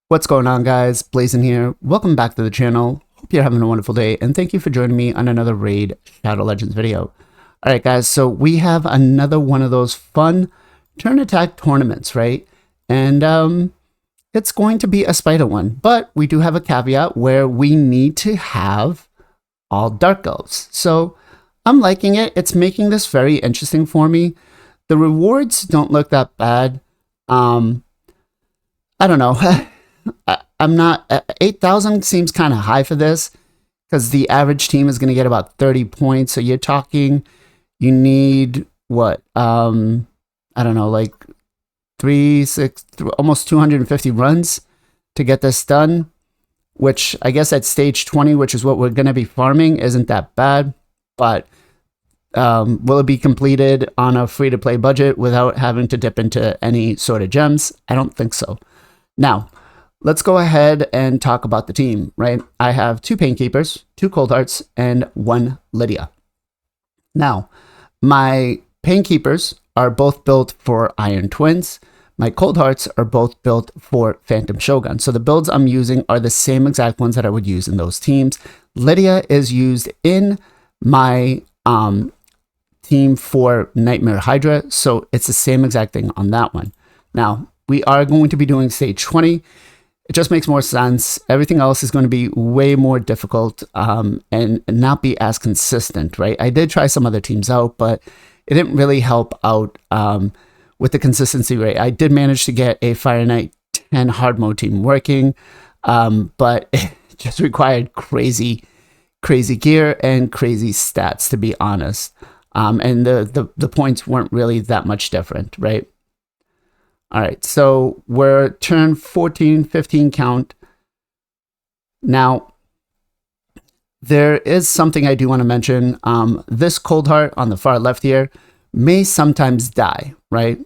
What's going on, guys? Blazing here. Welcome back to the channel. Hope you're having a wonderful day, and thank you for joining me on another Raid Shadow Legends video. Alright guys, so we have another one of those fun turn attack tournaments, right? And it's going to be a spider one, but we do have a caveat where we need to have all Dark Elves. So I'm liking it. It's making this very interesting for me. The rewards don't look that bad. I don't know. I'm not 8,000 seems kind of high for this because the average team is going to get about 30 points. So you're talking, you need what? I don't know, like almost 250 runs to get this done, which I guess at stage 20, which is what we're going to be farming, isn't that bad. But will it be completed on a free to play budget without having to dip into any sort of gems? I don't think so. Now, let's go ahead and talk about the team, right? I have 2 Painkeepers, 2 Coldhearts, and 1 Lydia. Now, my Painkeepers are both built for Iron Twins. My Coldhearts are both built for Phantom Shogun. So the builds I'm using are the same exact ones that I would use in those teams. Lydia is used in my team for Nightmare Hydra, so it's the same exact thing on that one. Now, we are going to be doing stage 20. It just makes more sense. Everything else is going to be way more difficult and not be as consistent, right? I did try some other teams out, but it didn't really help out with the consistency rate. I did manage to get a Fire Knight 10 hard mode team working, but it just required crazy gear and crazy stats, to be honest. And the points weren't really that much different, right? All right, so we're turn 14, 15 count. Now, there is something I do want to mention. This Coldheart on the far left here may sometimes die, right?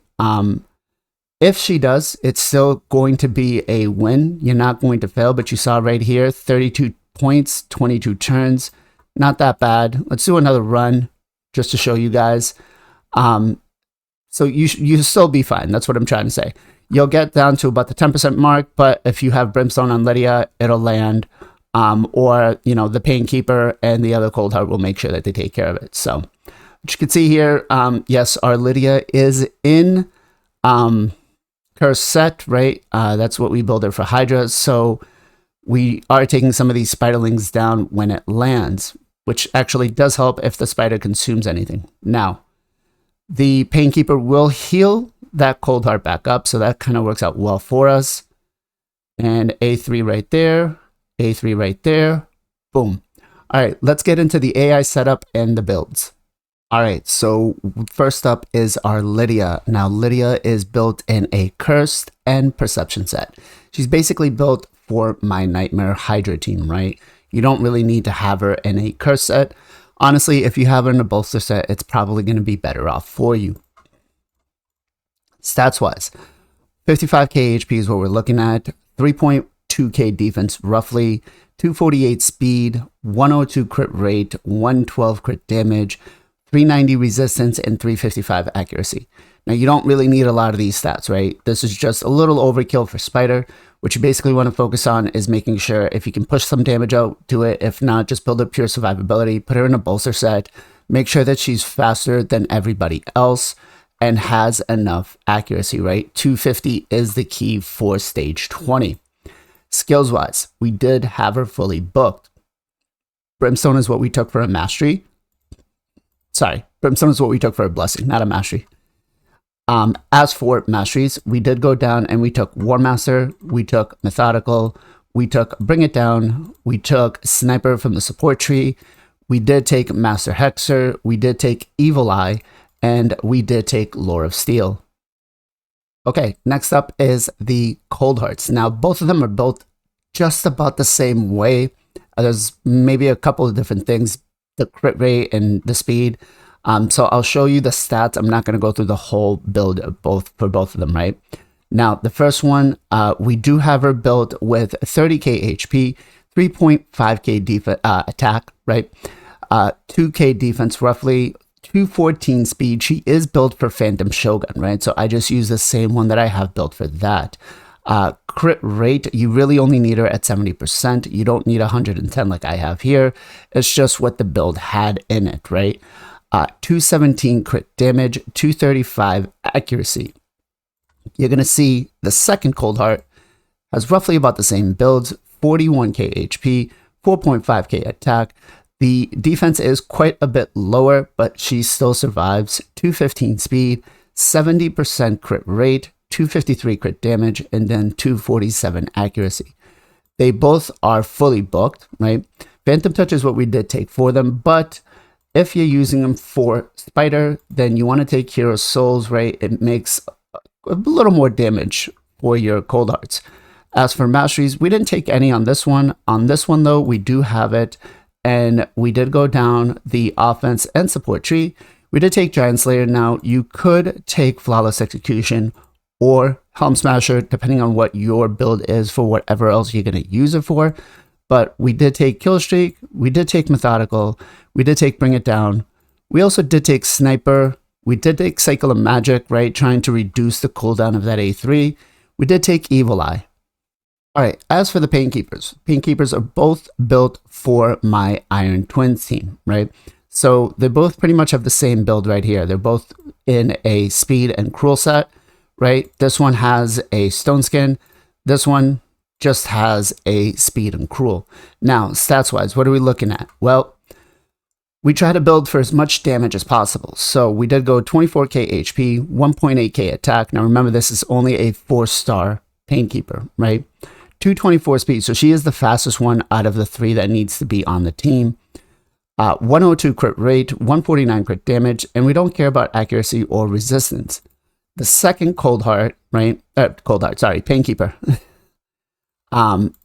If she does, it's still going to be a win. You're not going to fail, but you saw right here, 32 points, 22 turns. Not that bad. Let's do another run just to show you guys. So you still be fine. That's what I'm trying to say. You'll get down to about the 10% mark, but if you have Brimstone on Lydia, it'll land. Or, you know, the Painkeeper and the other Coldheart will make sure that they take care of it. So, what you can see here, yes, our Lydia is in Curse set, right? That's what we build her for Hydra. So, we are taking some of these spiderlings down when it lands, which actually does help if the spider consumes anything. Now, the Painkeeper will heal that Coldheart back up, so that kind of works out well for us. And A3 right there, A3 right there, boom. All right, let's get into the AI setup and the builds. All right, so first up is our Lydia. Now, Lydia is built in a Cursed and Perception set. She's basically built for my Nightmare Hydra team, right? You don't really need to have her in a Curse set. Honestly, if you have her in a bolster set, it's probably going to be better off for you. Stats-wise, 55k HP is what we're looking at, 3.2k defense roughly, 248 speed, 102 crit rate, 112 crit damage, 390 resistance, and 355 accuracy. Now, you don't really need a lot of these stats, right? This is just a little overkill for Spider. What you basically want to focus on is making sure if you can push some damage out, do it. If not, just build up pure survivability, put her in a bolster set, make sure that she's faster than everybody else and has enough accuracy, right? 250 is the key for stage 20. Skills-wise, we did have her fully booked. Brimstone is what we took for a mastery. Sorry, Brimstone is what we took for a blessing, not a mastery. As for masteries, we did go down and we took War Master, we took Methodical, we took Bring It Down, we took Sniper from the support tree, we did take Master Hexer, we did take Evil Eye, and we did take Lore of Steel. Okay, next up is the Coldhearts. Now, both of them are built just about the same way. There's maybe a couple of different things, the crit rate and the speed. So I'll show you the stats. I'm not going to go through the whole build for both of them, right? Now, the first one, we do have her built with 30k HP, 3.5k attack, right? 2k defense roughly, 214 speed. She is built for Phantom Shogun, right? So I just use the same one that I have built for that. Crit rate, you really only need her at 70%. You don't need 110 like I have here. It's just what the build had in it, right? 217 crit damage, 235 accuracy. You're going to see the second Coldheart has roughly about the same builds, 41k HP, 4.5k attack. The defense is quite a bit lower, but she still survives. 215 speed, 70% crit rate, 253 crit damage, and then 247 accuracy. They both are fully booked, right? Phantom Touch is what we did take for them, but if you're using them for Spider, then you want to take Hero Souls, right? It makes a little more damage for your Coldhearts. As for masteries, we didn't take any on this one. On this one, though, we do have it. And we did go down the offense and support tree. We did take Giant Slayer. Now, you could take Flawless Execution or Helm Smasher, depending on what your build is for whatever else you're going to use it for. But we did take Kill Streak. We did take Methodical. We did take Bring It Down. We also did take Sniper. We did take Cycle of Magic, right? Trying to reduce the cooldown of that A3. We did take Evil Eye. All right, as for the Painkeepers are both built for my Iron Twins team, right? So they both pretty much have the same build right here. They're both in a speed and cruel set, right? This one has a stone skin. This one just has a speed and cruel. Now, stats-wise, what are we looking at? Well, we try to build for as much damage as possible. So we did go 24k HP, 1.8k attack. Now remember, this is only a 4-star Painkeeper, right? 224 speed, so she is the fastest one out of the 3 that needs to be on the team. 102 crit rate, 149 crit damage, and we don't care about accuracy or resistance. The second Coldheart, right? Painkeeper.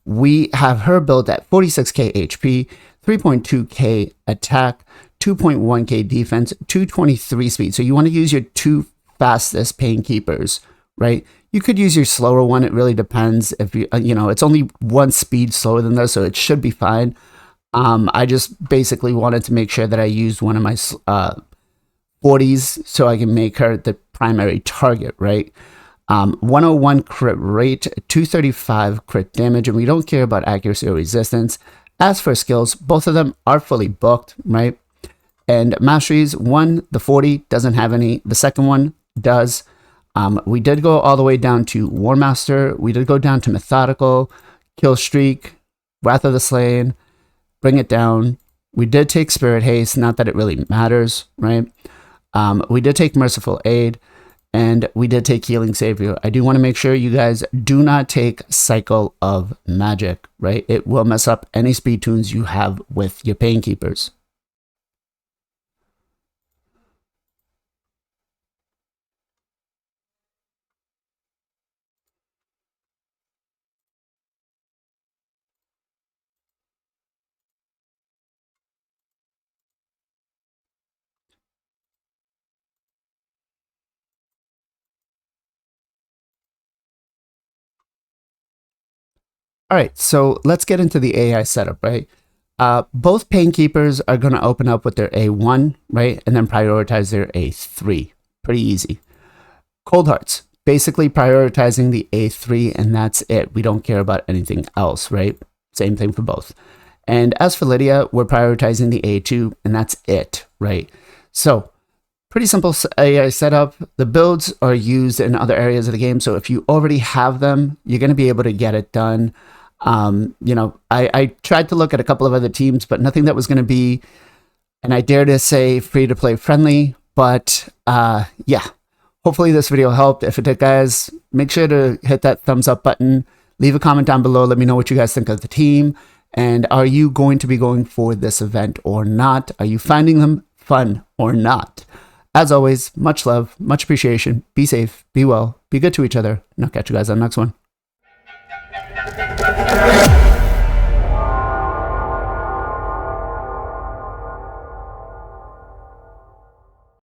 We have her built at 46k HP, 3.2k attack, 2.1k defense, 223 speed. So you want to use your 2 fastest Painkeepers, right? You could use your slower one. It really depends. If you, it's only 1 speed slower than this, so it should be fine. I just basically wanted to make sure that I used one of my 40s so I can make her the primary target, right? 101 crit rate, 235 crit damage, and we don't care about accuracy or resistance. As for skills, both of them are fully booked, right? And masteries, one, the 40 doesn't have any. The second one does. We did go all the way down to War Master. We did go down to Methodical, Kill Streak, Wrath of the Slain, Bring It Down. We did take Spirit Haste, not that it really matters, right? We did take Merciful Aid, and we did take Healing Savior. I do want to make sure you guys do not take Cycle of Magic, right? It will mess up any speed tunes you have with your Painkeepers. All right, so let's get into the AI setup, right? Both Painkeepers are going to open up with their A1, right? And then prioritize their A3. Pretty easy. Coldhearts, basically prioritizing the A3, and that's it. We don't care about anything else, right? Same thing for both. And as for Lydia, we're prioritizing the A2, and that's it, right? So pretty simple AI setup. The builds are used in other areas of the game, so if you already have them, you're going to be able to get it done. I tried to look at a couple of other teams, but nothing that was going to be, and I dare to say, free to play friendly. But yeah, hopefully this video helped. If it did, guys, make sure to hit that thumbs up button. Leave a comment down below. Let me know what you guys think of the team. And are you going to be going for this event or not? Are you finding them fun or not? As always, much love, much appreciation. Be safe, be well, be good to each other, and I'll catch you guys on the next one.